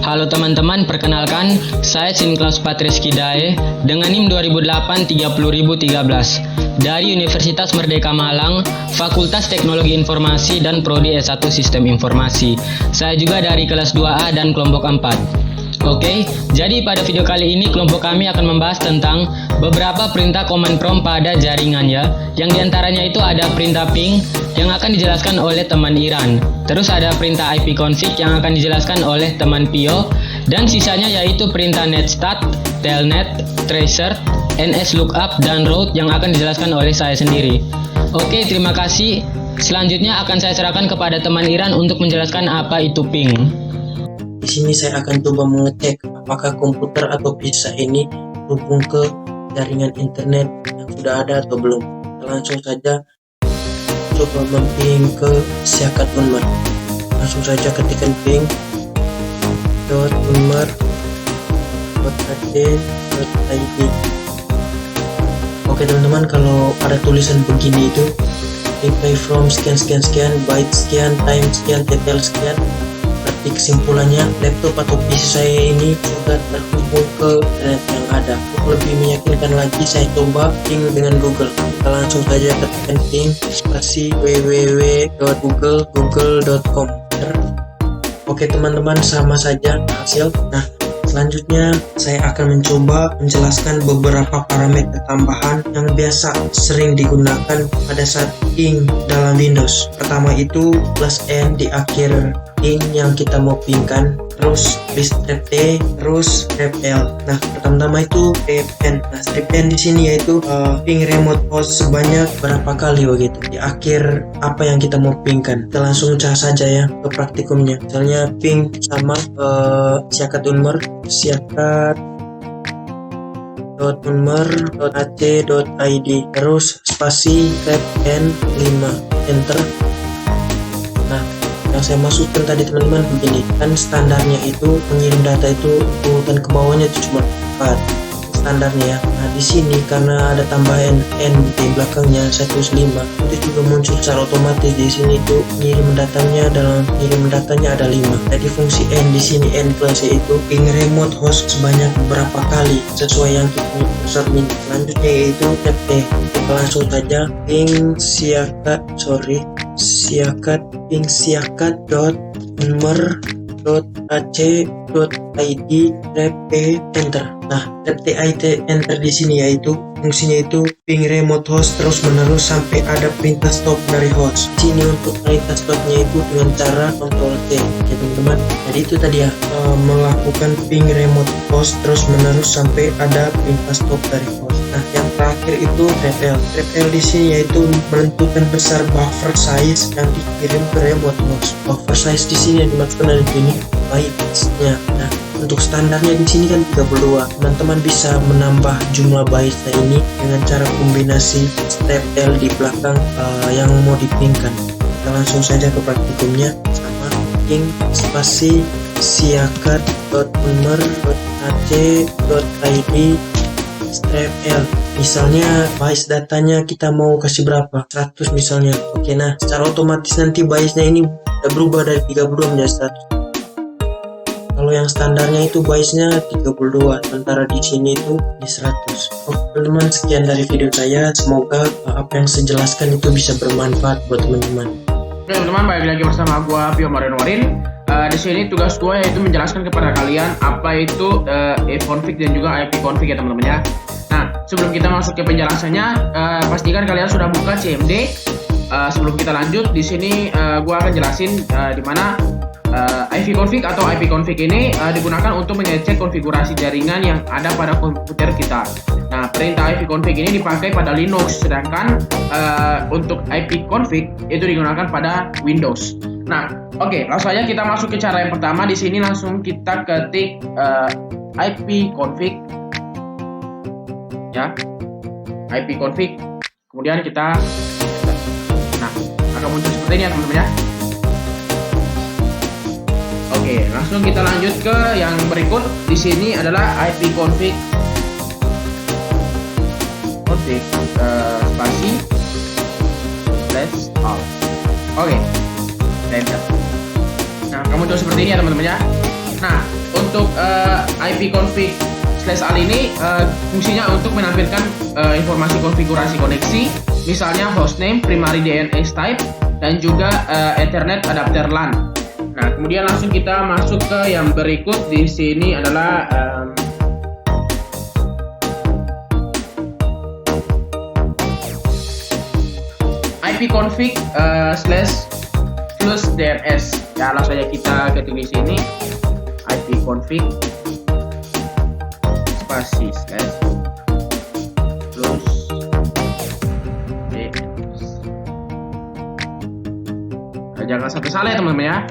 Halo teman-teman, perkenalkan saya Sinklaus Patriski Dae dengan NIM 2008 30013 dari Universitas Merdeka Malang, Fakultas Teknologi Informasi dan Prodi S1 Sistem Informasi. Saya juga dari kelas 2A dan kelompok 4. Oke, jadi pada video kali ini kelompok kami akan membahas tentang beberapa perintah command prompt pada jaringan ya. Yang diantaranya itu ada perintah ping yang akan dijelaskan oleh teman Iran. Terus ada perintah ipconfig yang akan dijelaskan oleh teman Pio. Dan sisanya yaitu perintah netstat, telnet, tracer, nslookup, dan route yang akan dijelaskan oleh saya sendiri. Oke, terima kasih. Selanjutnya akan saya serahkan kepada teman Iran untuk menjelaskan apa itu ping. Di sini saya akan coba mengecek apakah komputer atau PC ini terhubung ke jaringan internet yang sudah ada atau belum. Kita langsung saja coba memping ke Siakat Unmer. Langsung saja ketikkan ping.unmer.ad.id. Oke teman-teman, kalau ada tulisan begini itu reply from sekian byte sekian, time sekian, detail sekian. Berarti kesimpulannya laptop atau PC saya ini sudah terhubung ke internet yang ada. Untuk lebih meyakinkan lagi, saya coba ping dengan Google. Kita langsung saja ketikkan ping spasi www.google.com. Oke teman-teman, sama saja hasil. Nah, selanjutnya saya akan mencoba menjelaskan beberapa parameter tambahan yang biasa sering digunakan pada saat ping dalam Windows. Pertama itu +N di akhir ping yang kita mau pingkan, terus strip T, terus strip L. Nah, pertama itu strip N. Nah, strip N di sini yaitu ping remote host sebanyak berapa kali begitu di akhir apa yang kita mau pingkan. Kita langsung cari saja ya ke praktikumnya. Misalnya ping sama Siakat Unmer, siakat.unmer.ac.id, terus spasi strip N 5 enter. Nah, yang saya maksudkan tadi teman-teman begini, kan standarnya itu mengirim data itu urutan ke bawahnya itu cuma 4 standarnya ya. Nah, di sini karena ada tambahan N di belakangnya 105, itu juga muncul secara otomatis. Di sini itu mengirim datanya ada 5. Jadi fungsi N di sini N plus itu ping remote host sebanyak berapa kali sesuai yang kita user min. Selanjutnya yaitu ft. Kita langsung saja ping siakat.unmer.ac.id enter. Nah, enter di sini yaitu fungsinya itu ping remote host terus menerus sampai ada perintah stop dari host. Di sini untuk perintah stopnya itu dengan cara Ctrl T ya teman-teman. Jadi itu tadi ya, melakukan ping remote host terus menerus sampai ada perintah stop dari host. Nah, yang terakhir itu trap L di sini yaitu menentukan besar buffer size yang dikirim ke remote host. Buffer size di sini yang dimaksudkan dari sini bytes-nya. Nah, untuk standarnya di sini kan 32. Teman-teman bisa menambah jumlah bytes ini dengan cara kombinasi step L di belakang yang mau dipingkan. Kita langsung saja ke praktikumnya sama ping spasi siakat.unmer.ac.id strap L. Misalnya bytes datanya kita mau kasih berapa? 100 misalnya. Oke, nah secara otomatis nanti bytesnya ini berubah dari 32 menjadi 100. Kalau yang standarnya itu bytesnya 32, sementara di sini itu di 100. Oke teman-teman, sekian dari video saya. Semoga apa yang saya jelaskan itu bisa bermanfaat buat teman-teman. Oke teman-teman, balik lagi bersama gua Pio Warin. Di sini tugas gua yaitu menjelaskan kepada kalian apa itu ipconfig dan juga ipconfig ya teman-teman ya. Nah, sebelum kita masuk ke penjelasannya, pastikan kalian sudah buka CMD. Sebelum kita lanjut, di sini gua akan jelasin di mana ipconfig atau ipconfig ini digunakan untuk mengecek konfigurasi jaringan yang ada pada komputer kita. Nah, perintah ipconfig ini dipakai pada Linux, sedangkan untuk ipconfig itu digunakan pada Windows. Nah, oke, langsung saja kita masuk ke cara yang pertama. Di sini langsung kita ketik ipconfig, ya, ipconfig. Kemudian kita, nah, akan muncul seperti ini ya teman-teman ya. Oke, langsung kita lanjut ke yang berikut. Di sini adalah ipconfig spasi /all. Oke, enter. Nah, kamu coba seperti ini ya teman-teman ya. Nah, untuk ipconfig/al ini fungsinya untuk menampilkan informasi konfigurasi koneksi, misalnya hostname, primary DNS type, dan juga Ethernet adapter LAN. Nah, kemudian langsung kita masuk ke yang berikut. Di sini adalah ipconfig/plus DNS. Ya, langsung saja kita ketik di sini ipconfig spasi /plus DNS. Nah, jangan sampai salah ya teman-teman ya.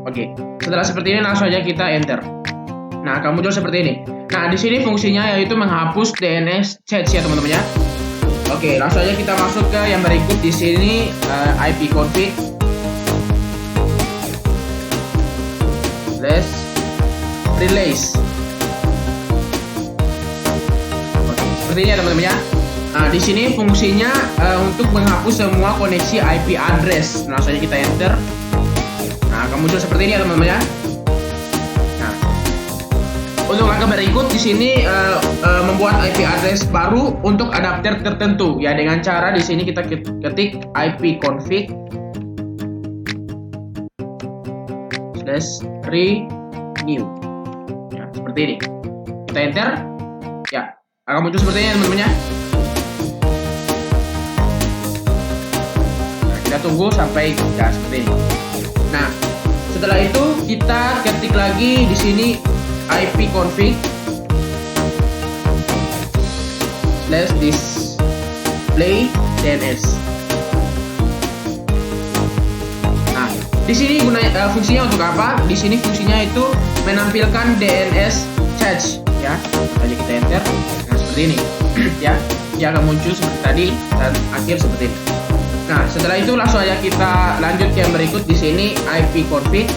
Oke, setelah seperti ini langsung aja kita enter. Nah, akan muncul seperti ini. Nah, di sini fungsinya yaitu menghapus DNS cache ya teman-teman ya. Oke, langsung aja kita masuk ke yang berikut. Di sini ipconfig /relays. Oke, seperti ini ya teman-teman ya. Nah, di sini fungsinya untuk menghapus semua koneksi IP address. Nah, langsung aja kita enter. Nah, akan muncul seperti ini ya teman-teman ya. Nah, untuk langkah berikut di sini membuat IP address baru untuk adapter tertentu ya, dengan cara di sini kita ketik ipconfig /renew. Ya, seperti ini. Kita enter. Ya, akan muncul seperti ini teman-teman ya. Nah, kita tunggu sampai ya seperti ini. Nah, setelah itu kita ketik lagi di sini ipconfig /display DNS. Nah, di sini fungsinya untuk apa? Di sini fungsinya itu menampilkan DNS cache ya. Lalu kita enter. Nah, seperti ini ya. Dia akan muncul seperti tadi dan akhir seperti ini. Nah, setelah itu langsung aja kita lanjut ke yang berikut. Di sini ipconfig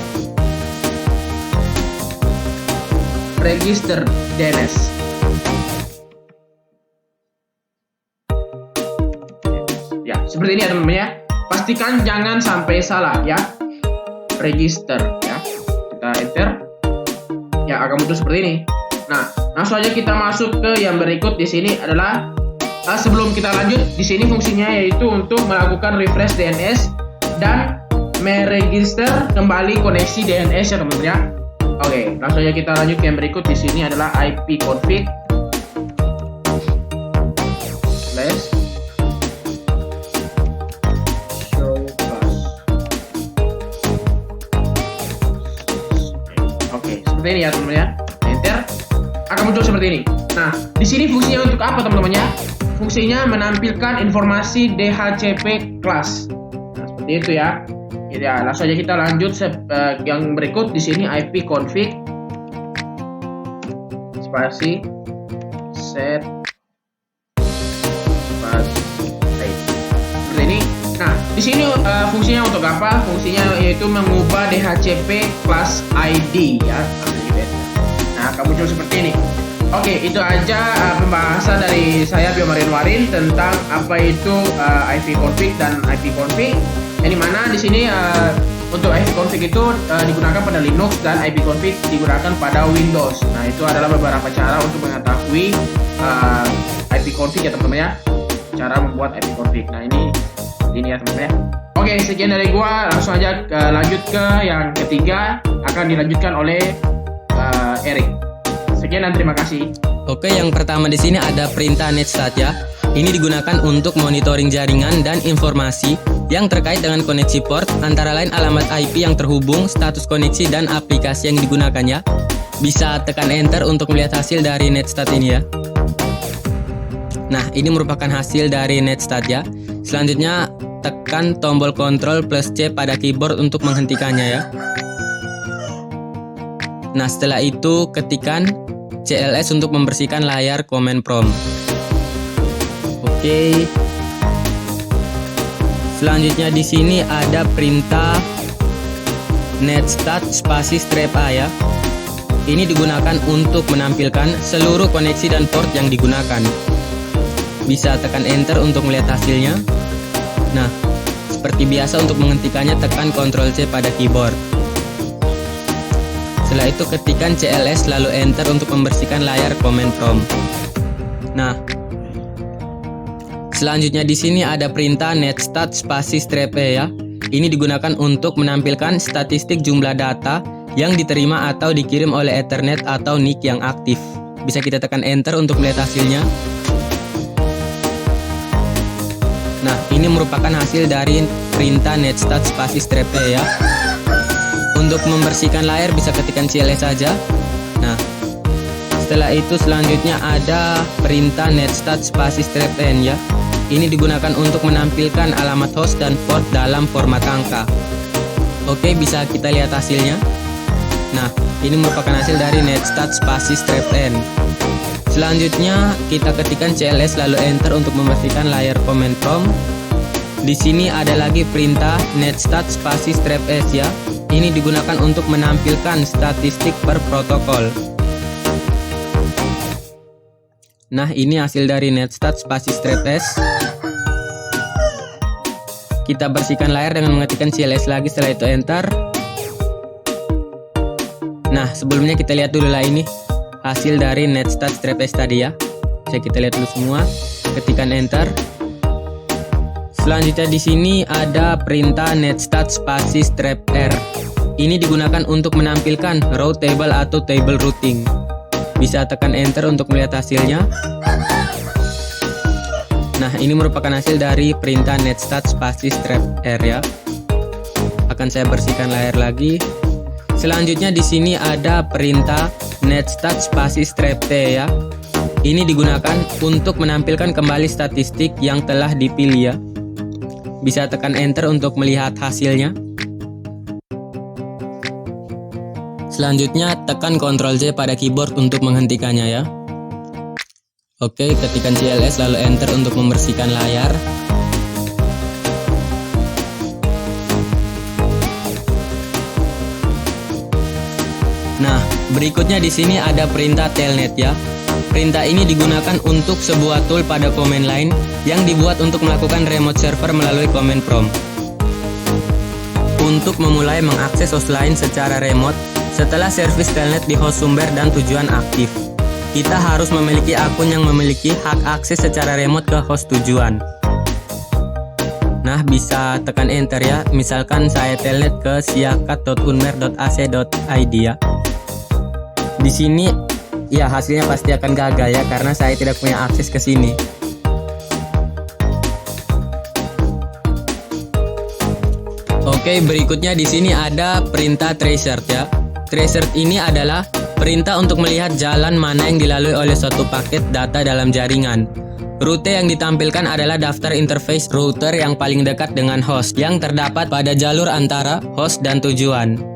register DNS. Ya, seperti ini ya teman-teman ya. Pastikan jangan sampai salah ya. Register ya. Kita enter. Ya, akan muncul seperti ini. Nah, langsung aja kita masuk ke yang berikut. Di sini adalah sebelum kita lanjut, di sini fungsinya yaitu untuk melakukan refresh DNS dan meregister kembali koneksi DNS ya teman-teman ya. Oke, langsung aja kita lanjut ke yang berikut. Di sini adalah ipconfig /showclass. Oke, seperti ini ya teman-teman ya. Enter. Akan muncul seperti ini. Nah, di sini fungsinya untuk apa teman-teman ya? Fungsinya menampilkan informasi DHCP class. Nah, seperti itu ya. Ya, langsung aja kita lanjut yang berikut. Di sini ipconfig spasi set spasi seperti ini. Nah, di sini fungsinya untuk apa? Fungsinya yaitu mengubah DHCP class ID ya. Nah, akan muncul seperti ini. Oke, itu aja pembahasan dari saya Bio Warin tentang apa itu ipconfig dan ipconfig. Yang dimana di sini untuk ipconfig itu digunakan pada Linux dan ipconfig digunakan pada Windows. Nah, itu adalah beberapa cara untuk mengetahui ipconfig ya teman-teman ya. Cara membuat ipconfig. Nah, ini ya teman-teman ya. Oke, sekian dari gua. Langsung aja lanjut ke yang ketiga, akan dilanjutkan oleh Erik. Sekian dan terima kasih. Oke, yang pertama di sini ada perintah netstat ya. Ini digunakan untuk monitoring jaringan dan informasi yang terkait dengan koneksi port, antara lain alamat IP yang terhubung, status koneksi, dan aplikasi yang digunakannya. Bisa tekan enter untuk melihat hasil dari netstat ini ya. Nah, ini merupakan hasil dari netstat ya. Selanjutnya tekan tombol Ctrl plus C pada keyboard untuk menghentikannya ya. Nah, setelah itu ketikan CLS untuk membersihkan layar command prompt. Oke. Selanjutnya di sini ada perintah netstat spasi -a ya. Ini digunakan untuk menampilkan seluruh koneksi dan port yang digunakan. Bisa tekan enter untuk melihat hasilnya. Nah, seperti biasa untuk menghentikannya tekan Ctrl C pada keyboard. setelah itu ketikkan CLS lalu enter untuk membersihkan layar command prompt. Nah, selanjutnya di sini ada perintah netstat spasi strep E ya. Ini digunakan untuk menampilkan statistik jumlah data yang diterima atau dikirim oleh Ethernet atau NIC yang aktif. Bisa kita tekan enter untuk melihat hasilnya. Nah, ini merupakan hasil dari perintah netstat spasi strep E ya. Untuk membersihkan layar bisa ketikkan CLS saja. Nah, setelah itu selanjutnya ada perintah netstat spasi strep N ya. Ini digunakan untuk menampilkan alamat host dan port dalam format angka. Oke, bisa kita lihat hasilnya. Nah, ini merupakan hasil dari netstat spasi strep N. Selanjutnya kita ketikkan CLS lalu enter untuk membersihkan layar command prompt. Di sini ada lagi perintah netstat spasi strep S ya. Ini digunakan untuk menampilkan statistik per protokol. Nah, ini hasil dari netstat spasi strep S. Kita bersihkan layar dengan mengetikkan CLS lagi, setelah itu enter. Nah, sebelumnya kita lihat dulu lah ini hasil dari netstat strep S tadi ya. Bisa kita lihat dulu semua. Ketikkan enter. Selanjutnya di sini ada perintah netstat spasi strep R. Ini digunakan untuk menampilkan row table atau table routing. Bisa tekan enter untuk melihat hasilnya. Nah, ini merupakan hasil dari perintah netstat spasi strep R ya. Akan saya bersihkan layar lagi. Selanjutnya di sini ada perintah netstat spasi strep T ya. Ini digunakan untuk menampilkan kembali statistik yang telah dipilih ya. Bisa tekan enter untuk melihat hasilnya. Selanjutnya tekan Ctrl Z pada keyboard untuk menghentikannya ya. Oke, ketikkan CLS lalu enter untuk membersihkan layar. Nah, berikutnya di sini ada perintah telnet ya. Perintah ini digunakan untuk sebuah tool pada command line yang dibuat untuk melakukan remote server melalui command prompt. Untuk memulai mengakses host lain secara remote setelah servis telnet di host sumber dan tujuan aktif, kita harus memiliki akun yang memiliki hak akses secara remote ke host tujuan. Nah, bisa tekan enter ya. Misalkan saya telnet ke siakat.unmer.ac.id ya. Di sini ya hasilnya pasti akan gagal ya karena saya tidak punya akses ke sini. Oke, berikutnya di sini ada perintah tracer ya. Tracer ini adalah perintah untuk melihat jalan mana yang dilalui oleh suatu paket data dalam jaringan. Rute yang ditampilkan adalah daftar interface router yang paling dekat dengan host yang terdapat pada jalur antara host dan tujuan.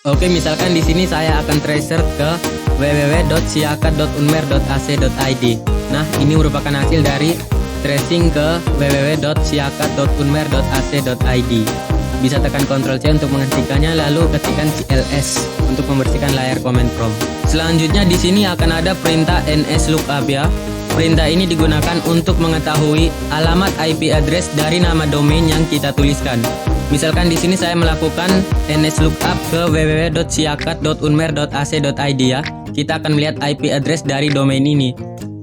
Oke, misalkan di sini saya akan tracer ke www.siakat.unmer.ac.id. Nah, ini merupakan hasil dari tracing ke www.siakat.unmer.ac.id. Bisa tekan Ctrl C untuk menghentikannya, lalu ketikkan CLS untuk membersihkan layar command prompt. Selanjutnya di sini akan ada perintah nslookup ya. Perintah ini digunakan untuk mengetahui alamat IP address dari nama domain yang kita tuliskan. Misalkan di sini saya melakukan nslookup ke www.siakat.unmer.ac.id ya. Kita akan melihat IP address dari domain ini.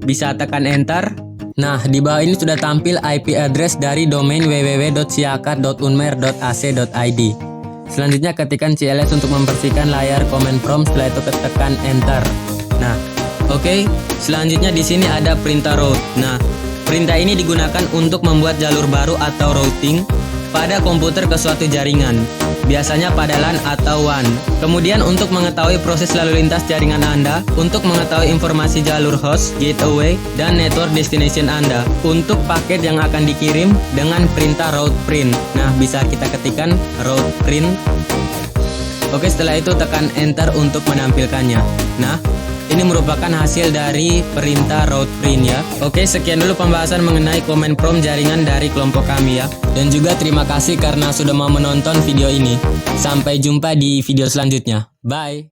Bisa tekan enter. Nah, di bawah ini sudah tampil IP address dari domain www.siakat.unmer.ac.id. Selanjutnya ketikkan CLS untuk membersihkan layar command prompt, setelah itu tekan enter. Nah, oke. Selanjutnya di sini ada perintah route. Nah, perintah ini digunakan untuk membuat jalur baru atau routing pada komputer ke suatu jaringan, biasanya pada LAN atau WAN. Kemudian untuk mengetahui proses lalu lintas jaringan Anda, untuk mengetahui informasi jalur host, gateway, dan network destination Anda, untuk paket yang akan dikirim dengan perintah route print. Nah, bisa kita ketikkan route print. Oke, setelah itu tekan enter untuk menampilkannya. Nah, ini merupakan hasil dari perintah route print ya. Oke, sekian dulu pembahasan mengenai command prompt jaringan dari kelompok kami ya. Dan juga terima kasih karena sudah mau menonton video ini. Sampai jumpa di video selanjutnya. Bye.